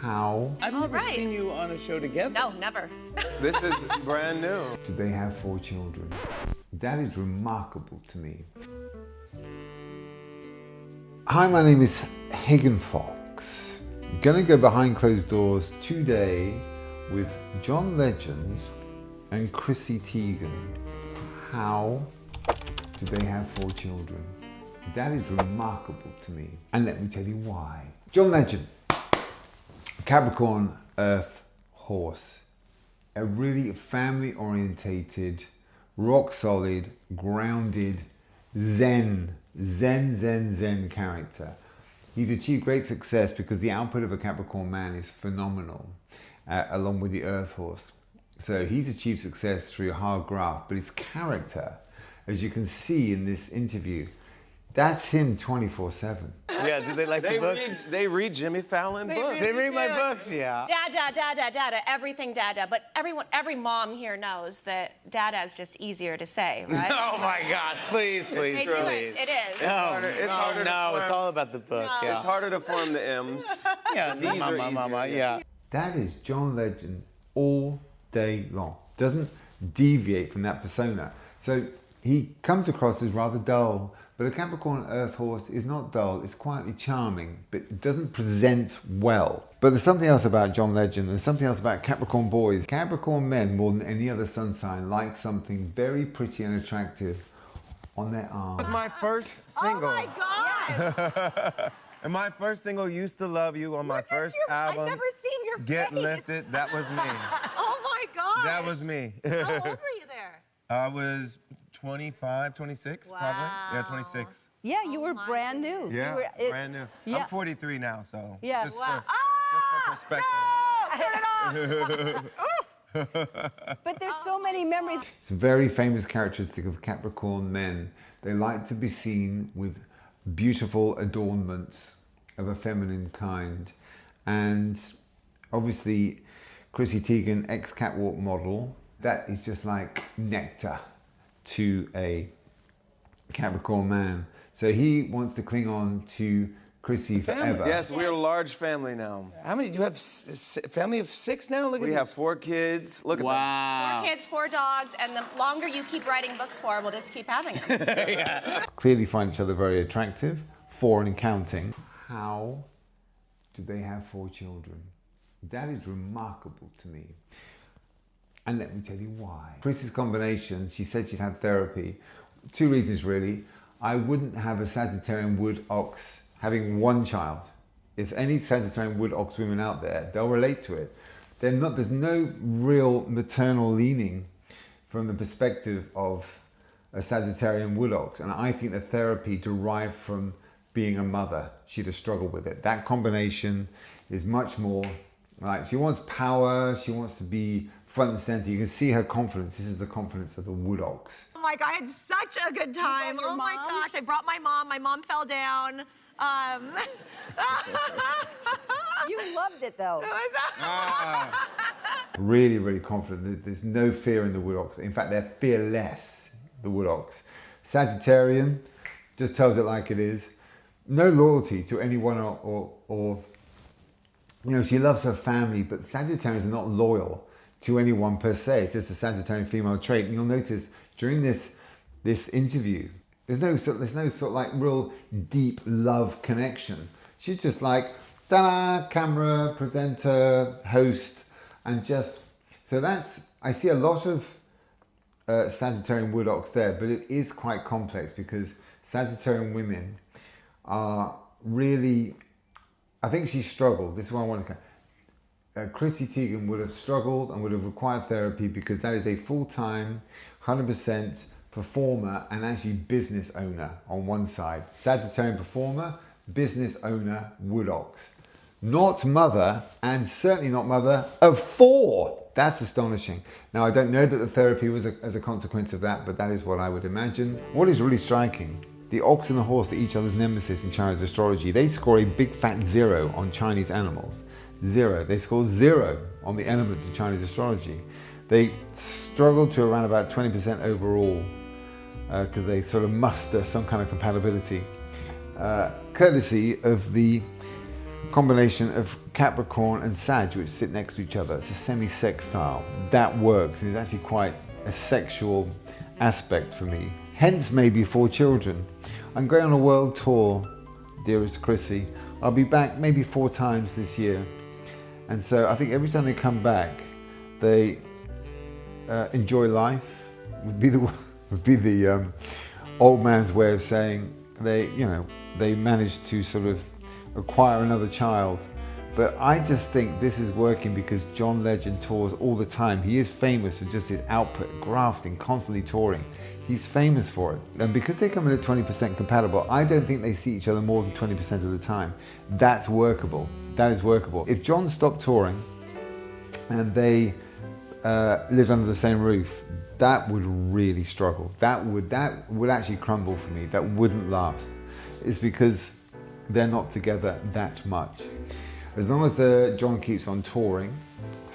How I've never seen you on a show together. No, never. This is brand new. do they have 4 children? That is remarkable to me. Hi, my name is Hagan Fox. I'm gonna go behind closed doors today with John Legend and Chrissy Teigen. How do they have 4 children? That is remarkable to me. And let me tell you why. John Legend, Capricorn Earth horse. A really family orientated, rock solid, grounded, zen character. He's achieved great success because the output of a Capricorn man is phenomenal, along with the Earth horse. So he's achieved success through a hard graft, but his character, as you can see in this interview, that's him 24/7. Yeah, do they like the books? They read Jimmy Fallon books. They read my books, yeah. Dada, everything dada. But every mom here knows that dada is just easier to say, right? Oh my gosh, please, They do really. it. It is. It's harder to No, it's form. all about the book. No. Yeah. It's harder to form the M's. Yeah, These are mama, easier, yeah. That is John Legend all day long. Doesn't deviate from that persona. So he comes across as rather dull, but a Capricorn Earth horse is not dull, it's quietly charming, but it doesn't present well. But there's something else about John Legend, there's something else about Capricorn boys. Capricorn men, more than any other sun sign, like something very pretty and attractive on their arm. That was my first single. Oh my God! And my first single, Used to Love You, on my first album. I've never seen your Get face. Lifted, that was me. Oh my God! That was me. How old were you there? I was 25, 26, probably. Yeah, 26. Yeah, you were brand new. Yeah, You were, brand new. yeah. I'm 43 now, so Yeah. just, Wow. for perspective. Turn it off! But there's so many memories. It's a very famous characteristic of Capricorn men. They like to be seen with beautiful adornments of a feminine kind. And obviously, Chrissy Teigen, ex-catwalk model, that is just like nectar to a Capricorn man. So he wants to cling on to Chrissy forever. Yes, we're a large family now. How many do you have? Family of 6 now? Look at We this. have 4 kids. Look at Wow. 4 kids, 4 dogs, and the longer you keep writing books for, we'll just keep having them. Clearly find each other very attractive, 4 and counting. How do they have 4 children? That is remarkable to me. And let me tell you why. Chrissy's combination, she said she'd had therapy. 2 reasons really. I wouldn't have a Sagittarian Wood Ox having 1 child. If any Sagittarian Wood Ox women out there, they'll relate to it. There's no real maternal leaning from the perspective of a Sagittarian Wood Ox. And I think the therapy derived from being a mother, she'd have struggled with it. That combination is much more like, she wants power, she wants to be front and center. You can see her confidence. This is the confidence of the Wood Ox. Oh my God, I had such a good time. your Oh my mom? gosh, I brought my mom. My mom fell down. You loved it though. Really, really confident. There's no fear in the Wood Ox. In fact, they're fearless, the Wood Ox. Sagittarian just tells it like it is. No loyalty to anyone or you know, she loves her family, but Sagittarians are not loyal to anyone per se. It's just a Sagittarian female trait. And you'll notice during this interview, there's no sort of like real deep love connection. She's just like, ta-da, camera, presenter, host, and just, so that's, I see a lot of Sagittarian Wood Ox there, but it is quite complex because Sagittarian women are really, I think she struggled. This is what I want to. Chrissy Teigen would have struggled and would have required therapy because that is a full-time, 100% performer and actually business owner on one side. Sagittarian performer, business owner, Wood Ox. Not mother, and certainly not mother of 4. That's astonishing. Now, I don't know that the therapy was as a consequence of that, but that is what I would imagine. What is really striking, the ox and the horse are each other's nemesis in Chinese astrology. They score a big fat 0 on Chinese animals. 0. They score 0 on the elements of Chinese astrology. They struggle to around about 20% overall because they sort of muster some kind of compatibility. Courtesy of the combination of Capricorn and Sag, which sit next to each other. It's a semi-sextile. That works, and it's actually quite a sexual aspect for me. Hence maybe 4 children. I'm going on a world tour, dearest Chrissy. I'll be back maybe 4 times this year. And so I think every time they come back, they enjoy life, would be the old man's way of saying they managed to sort of acquire another child. But I just think this is working because John Legend tours all the time. He is famous for just his output, grafting, constantly touring. He's famous for it. And because they come in at 20% compatible, I don't think they see each other more than 20% of the time. That's workable. That is workable. If John stopped touring and they lived under the same roof, that would really struggle. That would actually crumble for me. That wouldn't last. It's because they're not together that much. As long as John keeps on touring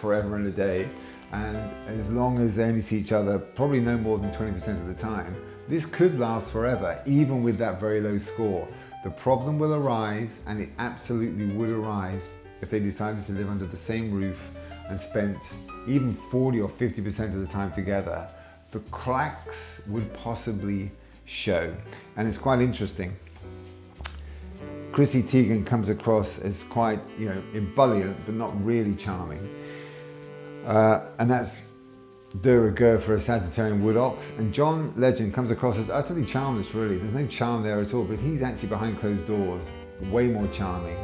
forever and a day, and as long as they only see each other probably no more than 20% of the time, this could last forever, even with that very low score. The problem will arise, and it absolutely would arise, if they decided to live under the same roof and spent even 40 or 50% of the time together. The cracks would possibly show. And it's quite interesting. Chrissy Teigen comes across as quite, ebullient, but not really charming. And that's de rigueur for a Sagittarian Wood Ox. And John Legend comes across as utterly charmless, really. There's no charm there at all, but he's actually behind closed doors, way more charming.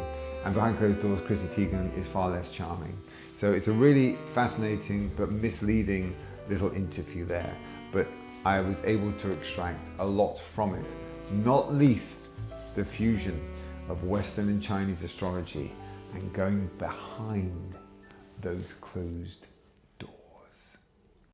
And behind closed doors, Chrissy Teigen is far less charming. So it's a really fascinating but misleading little interview there. But I was able to extract a lot from it, not least the fusion of Western and Chinese astrology and going behind those closed